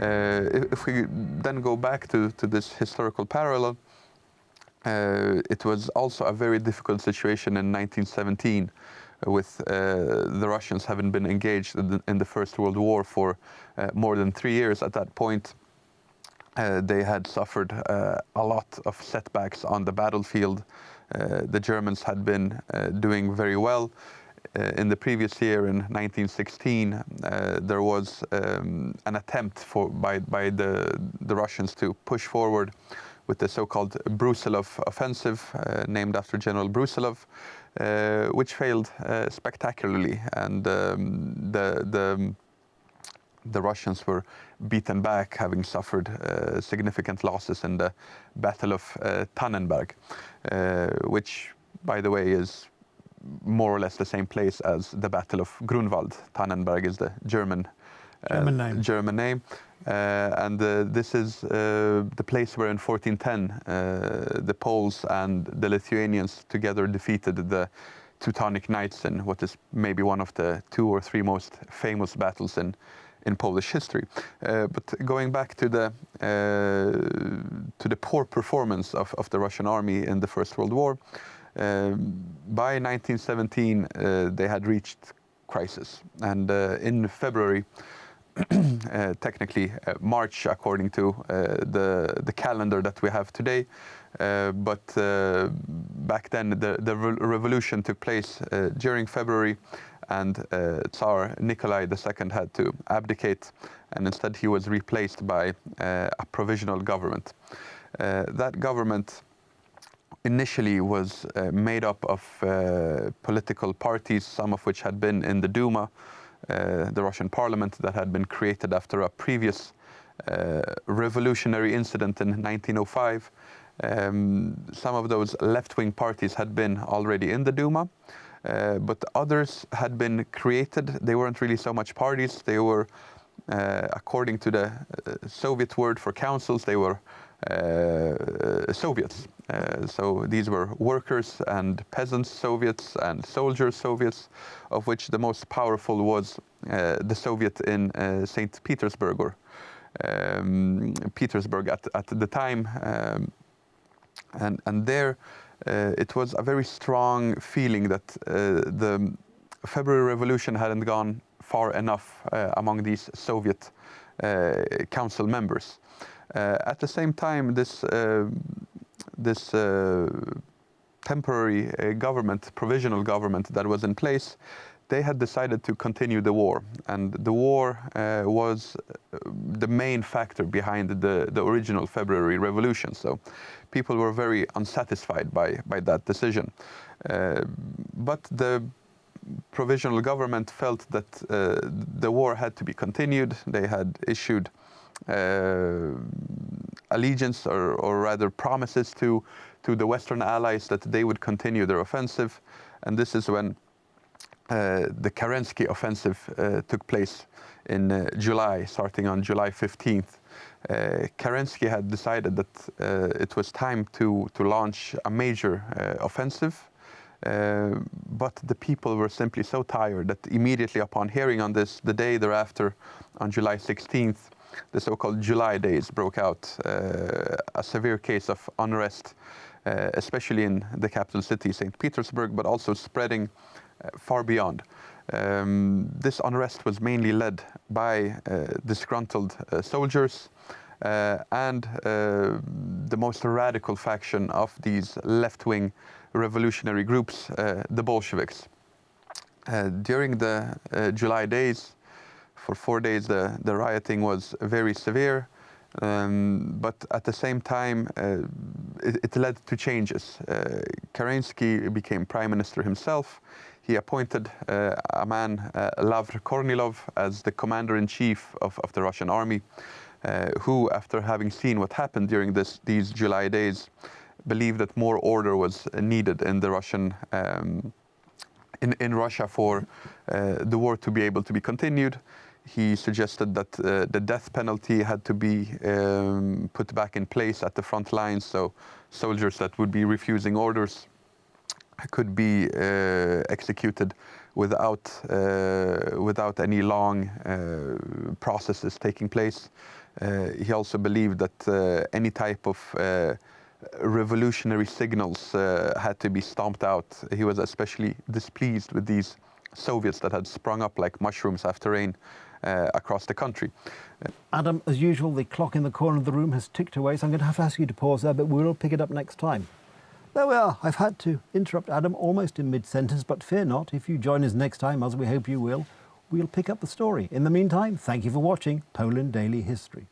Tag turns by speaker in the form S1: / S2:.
S1: If we then go back to this historical parallel, it was also a very difficult situation in 1917 with the Russians having been engaged in the First World War for more than 3 years. At that point, they had suffered a lot of setbacks on the battlefield. The Germans had been doing very well. In the previous year, in 1916, there was an attempt by the Russians to push forward with the so-called Brusilov offensive, named after General Brusilov, which failed spectacularly, and the Russians were beaten back, having suffered significant losses in the Battle of Tannenberg, which, by the way, is more or less the same place as the Battle of Grunwald. Tannenberg is the German name. And this is the place where in 1410 the Poles and the Lithuanians together defeated the Teutonic Knights in what is maybe one of the 2 or 3 most famous battles in Polish history. But going back to the poor performance of the Russian army in the First World War, by 1917 they had reached crisis, and in February, technically March according to the calendar that we have today, but back then the revolution took place during February, and Tsar Nikolai II had to abdicate, and instead he was replaced by a provisional government. That government initially was made up of political parties, some of which had been in the Duma, the Russian parliament that had been created after a previous revolutionary incident in 1905. Some of those left-wing parties had been already in the Duma, but others had been created. They weren't really so much parties. They were, according to the Soviet word for councils, they were Soviets. So these were workers and peasants Soviets and soldiers Soviets, of which the most powerful was the Soviet in St. Petersburg, or Petersburg at the time. And there it was a very strong feeling that the February Revolution hadn't gone far enough among these Soviet council members. At the same time, this temporary government, provisional government that was in place, they had decided to continue the war, and the war was the main factor behind the original February Revolution. So people were very unsatisfied by that decision. But the provisional government felt that the war had to be continued. They had issued allegiance, or rather promises to the Western allies that they would continue their offensive, and this is when the Kerensky offensive took place in July, starting on July 15th. Kerensky had decided that it was time to launch a major offensive, but the people were simply so tired that immediately upon hearing on this, the day thereafter, on July 16th, the so-called July Days broke out, a severe case of unrest, especially in the capital city, St. Petersburg, but also spreading far beyond. This unrest was mainly led by disgruntled soldiers and the most radical faction of these left-wing revolutionary groups, the Bolsheviks. During the July Days, for 4 days, the rioting was very severe, but at the same time, it led to changes. Kerensky became prime minister himself. He appointed a man, Lavr Kornilov, as the commander-in-chief of the Russian army, who, after having seen what happened during these July Days, believed that more order was needed in the Russian in Russia for the war to be able to be continued. He suggested that the death penalty had to be put back in place at the front lines, so soldiers that would be refusing orders could be executed without any long processes taking place. He also believed that any type of revolutionary signals had to be stomped out. He was especially displeased with these Soviets that had sprung up like mushrooms after rain across the country.
S2: Adam, as usual, the clock in the corner of the room has ticked away, so I'm going to have to ask you to pause there, but we'll pick it up next time. There we are. I've had to interrupt Adam almost in mid-sentence, but fear not, if you join us next time, as we hope you will, we'll pick up the story. In the meantime, thank you for watching Poland Daily History.